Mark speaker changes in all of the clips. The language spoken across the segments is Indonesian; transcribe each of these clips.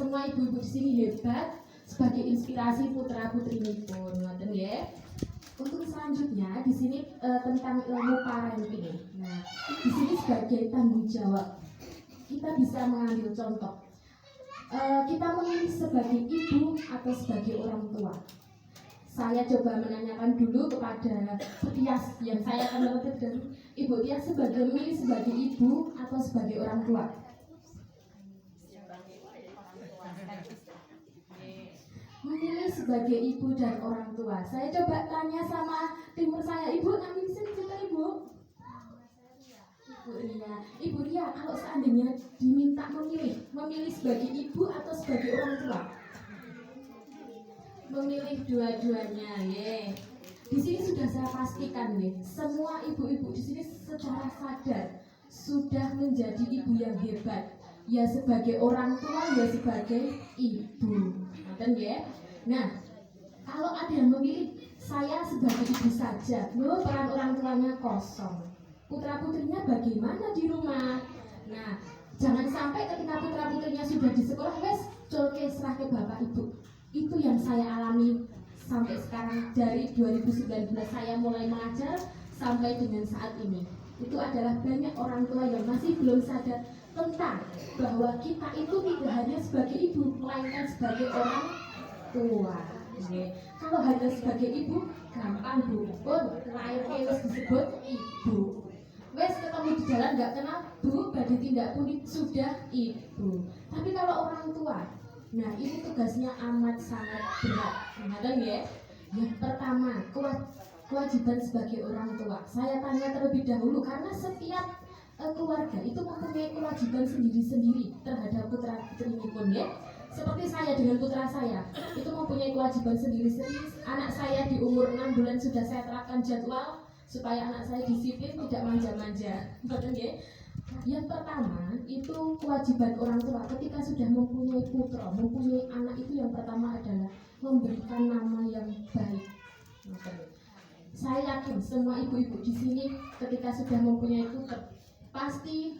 Speaker 1: semua ibu-ibu di sini hebat sebagai inspirasi putra-putrinipun. Ngoten nggih. Untuk selanjutnya di sini tentang ilmu parenting. Nah, di sini sebagai tanggung jawab kita bisa mengambil contoh. Kita memilih sebagai ibu atau sebagai orang tua. Saya coba menanyakan dulu kepada Tias yang saya kenal dari Ibu Tias memilih sebagai ibu atau sebagai orang tua. Memilih sebagai ibu dan orang tua. Saya coba tanya sama timur saya, Ibu nanti di sini cerita Ibu. Ibu Ria, kalau seandainya diminta memilih sebagai ibu atau sebagai orang tua? Memilih dua-duanya, ya. Di sini sudah saya pastikan nih, semua ibu-ibu di sini secara sadar sudah menjadi ibu yang hebat. Ya sebagai orang tua, ya sebagai ibu. Ya. Nah, kalau ada yang memilih saya sebagai ibu saja, loh peran orang tuanya kosong. Putra putrinya bagaimana di rumah? Nah, jangan sampai ketika putra putrinya sudah di sekolah, wes colke serah ke bapak ibu. Itu yang saya alami sampai sekarang dari 2019 saya mulai mengajar sampai dengan saat ini. Itu adalah banyak orang tua yang masih belum sadar tentang bahwa kita itu tidak hanya sebagai ibu, melainkan sebagai orang tua. Kalau hanya sebagai ibu, gampang Bu. Pun lahirnya wis disebut ibu. Wes ketemu di jalan nggak kenal Bu, badhe tindak pundi sudah ibu. Tapi kalau orang tua, nah ini tugasnya amat sangat berat. Ingat ya. Yang pertama, kewajiban sebagai orang tua. Saya tanya terlebih dahulu karena setiap keluarga itu mempunyai kewajiban sendiri-sendiri terhadap putra-putrinya pun ya. Seperti saya dengan putra saya itu mempunyai kewajiban sendiri-sendiri. Anak saya di umur 6 bulan sudah saya terapkan jadwal supaya anak saya disiplin, tidak manja-manja. Betul ya? Yang pertama itu kewajiban orang tua ketika sudah mempunyai putra, mempunyai anak itu yang pertama adalah memberikan nama yang baik. Saya yakin semua ibu-ibu di sini ketika sudah mempunyai putra pasti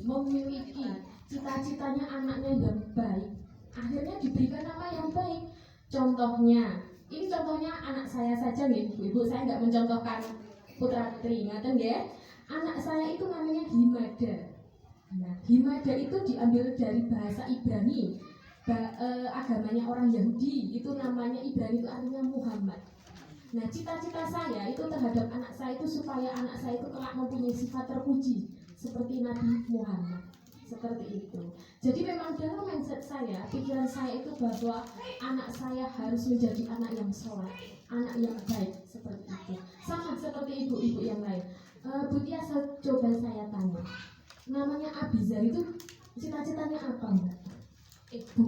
Speaker 1: memiliki cita-citanya anaknya yang baik. Akhirnya diberikan nama yang baik. Contohnya, ini contohnya anak saya saja nih, ibu saya nggak mencontohkan putra putri, ngaten ya. Anak saya itu namanya Himada. Nah, Himada itu diambil dari bahasa Ibrani. Agamanya orang Yahudi, itu namanya Ibrani itu artinya Muhammad. Nah, cita-cita saya itu terhadap anak saya itu supaya anak saya itu kelak mempunyai sifat terpuji seperti Nabi Muhammad. Seperti itu. Jadi memang dalam mindset saya, pikiran saya itu bahwa anak saya harus menjadi anak yang soleh, anak yang baik seperti itu. Sama seperti ibu-ibu yang lain. Bu Tia, coba saya tanya, namanya Abizar itu cita-citanya apa Mbak? Ibu,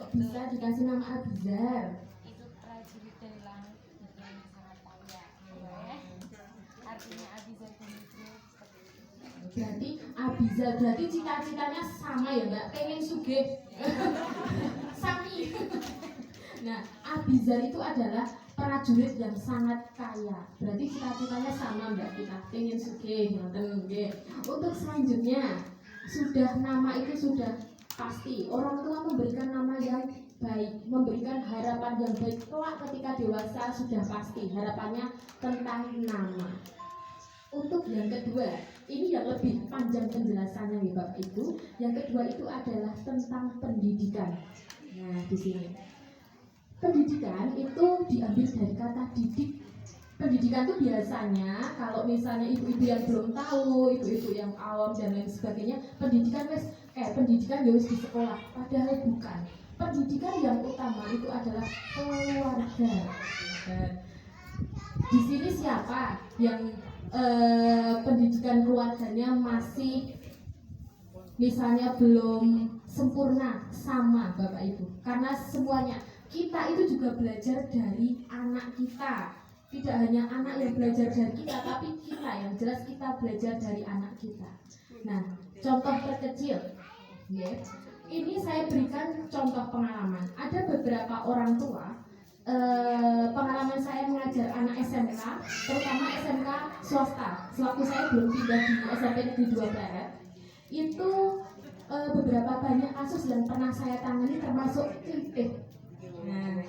Speaker 1: kok bisa dikasih nama Abizar?
Speaker 2: Itu prajurit dari langit yang sangat kaya, ya. Artinya Abizar itu seperti itu.
Speaker 1: Berarti Abizar, berarti cita-citanya sama ya Mbak, pengen sugih. Sami. Nah, Abizar itu adalah prajurit yang sangat kaya. Berarti cita-citanya sama Mbak, kita pengen sugih. Untuk selanjutnya, sudah nama itu sudah pasti. Orang tua memberikan nama yang baik, memberikan harapan yang baik. Kelak ketika dewasa sudah pasti harapannya tentang nama. Untuk yang kedua, ini yang lebih panjang penjelasannya nih Bapak Ibu. Yang kedua itu adalah tentang pendidikan. Nah, di sini pendidikan itu diambil dari kata didik. Pendidikan itu biasanya kalau misalnya ibu-ibu yang belum tahu, ibu-ibu yang awam dan lain sebagainya, pendidikan pendidikan ya wis di sekolah, padahal bukan. Pendidikan yang utama itu adalah keluarga. Di sini siapa yang pendidikan keluarganya masih misalnya belum sempurna sama Bapak Ibu? Karena semuanya kita itu juga belajar dari anak kita. Tidak hanya anak yang belajar dari kita, tapi kita yang jelas kita belajar dari anak kita. Nah, contoh terkecil, ini saya berikan contoh pengalaman. Ada beberapa orang tua, pengalaman saya mengajar anak SMK, terutama SMK swasta. Sewaktu saya belum pindah di SMP Negeri 2 Barat, itu beberapa banyak kasus yang pernah saya tangani termasuk kritik. Nah,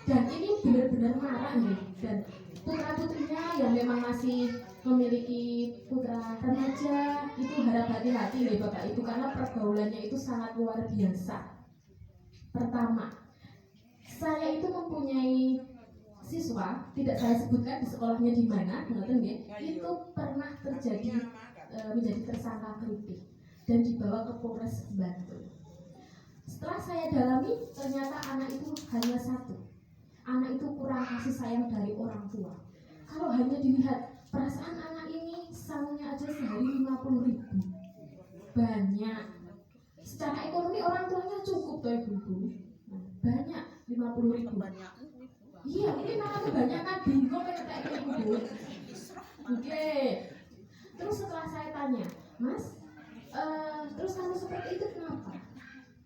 Speaker 1: dan ini benar-benar marah nih. Dan putra putrinya yang memang masih memiliki putra remaja itu harap hati-hati nih Bapak Ibu, karena pergaulannya itu sangat luar biasa. Pertama, saya itu mempunyai siswa, tidak saya sebutkan di sekolahnya di mana, itu pernah terjadi menjadi tersangka kritik dan dibawa ke Polres Bantul. Setelah saya dalami, ternyata anak itu hanya satu. Anak itu kurang kasih sayang dari orang tua. Kalau hanya dilihat perasaan anak ini, sangnya aja sehari 50.000. Banyak. Secara ekonomi orang tuanya cukup toh ibu-ibu. Banyak 50.000. Iya, ini malah kebanyakan bingung kayak ibu. Oke. Terus setelah saya tanya, Mas, terus kamu seperti itu kenapa?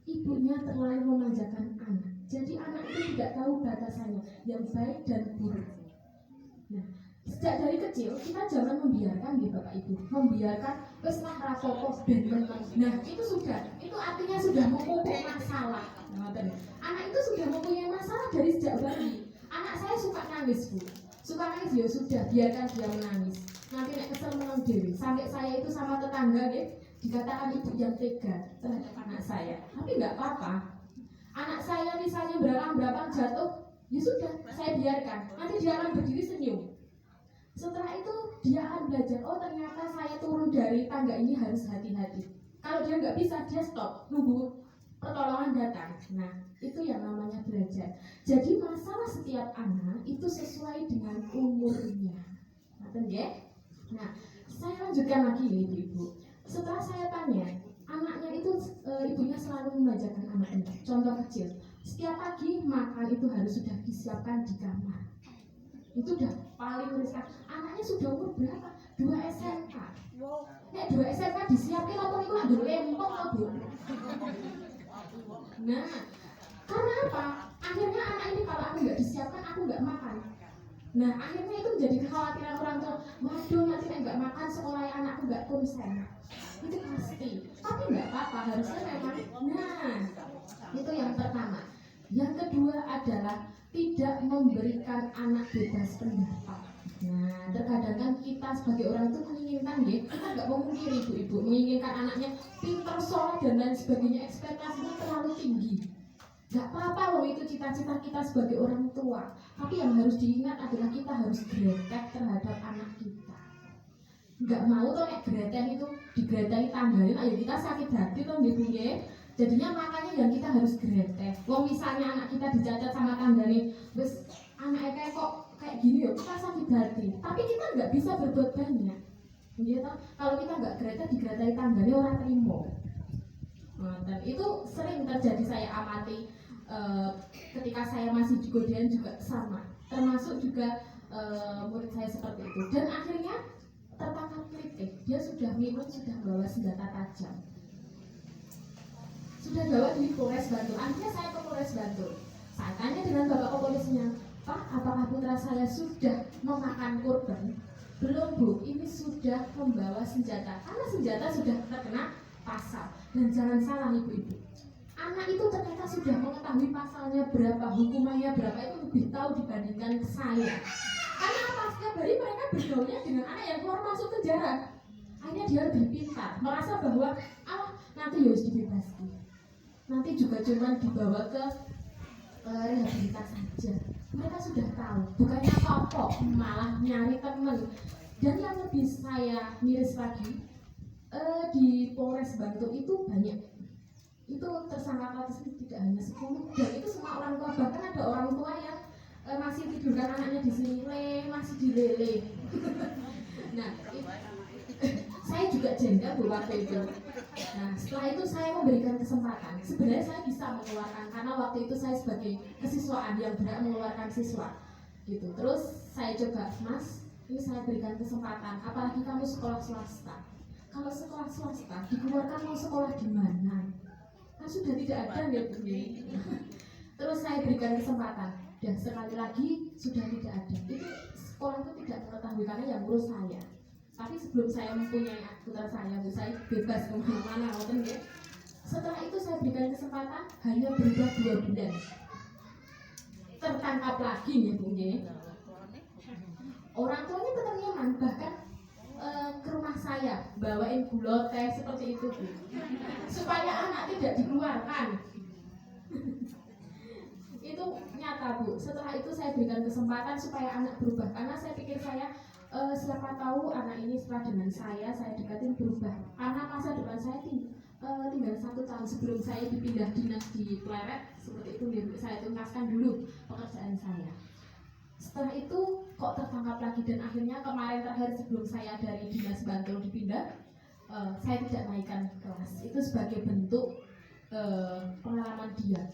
Speaker 1: Ibunya terlalu memanjakan anak. Jadi anak itu tidak tahu batasannya yang baik dan buruk. Nah, sejak dari kecil kita jangan membiarkan nih Bapak Ibu, membiarkan wes mah rapopo ben meneng. Nah, itu artinya sudah memupuk masalah. Anak itu sudah mempunyai masalah dari sejak bayi. Anak saya suka nangis, Bu. Suka nangis ya sudah, biarkan dia menangis. Nanti nek kesel menang dewi. Sampai saya itu sama tetangga deh dikatakan ibu yang tega terhadap anak saya. Tapi nggak apa-apa. Anak saya misalnya berang-berang jatuh, ya sudah, saya biarkan. Nanti dia akan berdiri senyum. Setelah itu dia akan belajar, oh ternyata saya turun dari tangga ini harus hati-hati. Kalau dia nggak bisa, dia stop, nunggu pertolongan datang. Nah, itu yang namanya belajar. Jadi masalah setiap anak itu sesuai dengan umurnya. Nah, saya lanjutkan lagi nih Ibu. Setelah saya tanya, anaknya itu ibunya selalu memanjakan anaknya. Contoh kecil, setiap pagi makan itu harus sudah disiapkan di kamar. Itu udah paling riskan. Anaknya sudah umur berapa? 2 SMK. Nek 2 SMK disiapin apa itu lagi lempok lah Bu. Nah, karena apa? Akhirnya anak ini kalau aku nggak disiapkan, aku nggak makan. Nah, akhirnya itu menjadi kekhawatiran orang tua. Waduh, nanti nggak makan sekolah anakku nggak konsen. Itu pasti. Tapi nggak apa-apa, harusnya memang. Nah, itu yang pertama. Yang kedua adalah tidak memberikan anak bebas pendapat. Nah, terkadang kan kita sebagai orang itu menginginkan ya, kita nggak memungkiri ibu-ibu menginginkan anaknya pintar, soleh dan lain sebagainya, ekspektasinya terlalu tinggi. Gak apa-apa loh, itu cita-cita kita sebagai orang tua. Tapi yang harus diingat adalah kita harus gretek terhadap anak kita. Gak mau tuh nek gretek itu digretehi tanggalin, ayo kita sakit hati tuh gitu ya. Jadinya makanya yang kita harus gretek. Wong misalnya anak kita dicacat sama tanggane, wes anaknya kayak kok kayak gini ya, kita sakit hati. Tapi kita nggak bisa berbuat banyak. Gitu. Kalau kita nggak gretek, digretehi tanggane orang terima. Nah, dan itu sering terjadi saya amati ketika saya masih di Godean juga sama, termasuk juga murid saya seperti itu. Dan akhirnya tertangkap kritik, dia sudah minum, sudah bawa senjata tajam, sudah bawa di Polres Bantul. Akhirnya saya ke Polres Bantul. Saya tanya dengan bapak kepolisinya, Pak, apakah putra saya sudah memakan korban? Belum Bu, ini sudah membawa senjata, karena senjata sudah terkena pasal. Dan jangan salah ibu-ibu, anak itu ternyata sudah mengetahui pasalnya berapa, hukumannya berapa, itu lebih tahu dibandingkan saya. Karena apa? Setiap hari mereka bergaulnya dengan anak yang keluar masuk penjara. Akhirnya dia lebih pintar, merasa bahwa nanti harus dibebaskan, nanti juga cuma dibawa ke rehabilitas saja. Mereka sudah tahu, bukannya apa-apa, malah nyari teman. Dan yang lebih saya miris lagi, di Polres Bantul itu banyak, itu tersangka kasus tidak hanya 10, dan itu semua orang tua. Bahkan ada orang tua yang masih tidurkan anaknya di sini, masih dilele. Nah, saya juga jengkel waktu itu. Nah, setelah itu saya memberikan kesempatan. Sebenarnya saya bisa mengeluarkan, karena waktu itu saya sebagai kesiswaan yang berhak mengeluarkan siswa gitu. Terus saya coba, Mas, ini saya berikan kesempatan, apalagi kamu sekolah swasta. Kalau sekolah swasta dikeluarkan, mau sekolah di mana? Kan sudah tidak ada ya Bu. Terus saya berikan kesempatan, dan sekali lagi sudah tidak ada. Itu sekolah itu tidak mengetahui, karena yang ngurus saya. Tapi sebelum saya mempunyai putra saya, Bu, saya bebas kemana-mana, ya. Setelah kesempatan hanya berubah 2 bulan. Tertangkap lagi ya Bu nggih. Orang tuanya tetap nyaman, bahkan ke rumah saya bawain gula teh seperti itu Bu, supaya anak tidak dikeluarkan. Itu nyata Bu. Setelah itu saya berikan kesempatan supaya anak berubah, karena saya pikir siapa tahu anak ini setelah dengan saya dekatin berubah, karena masa depan saya tinggal 1 tahun sebelum saya dipindah dinas di Pleret seperti itu. Saya tuntaskan dulu pekerjaan saya. Setelah itu kok tertangkap lagi, dan akhirnya kemarin terakhir sebelum saya dari dinas Bantul dipindah, saya tidak naikkan kelas. Itu sebagai bentuk pengalaman dia.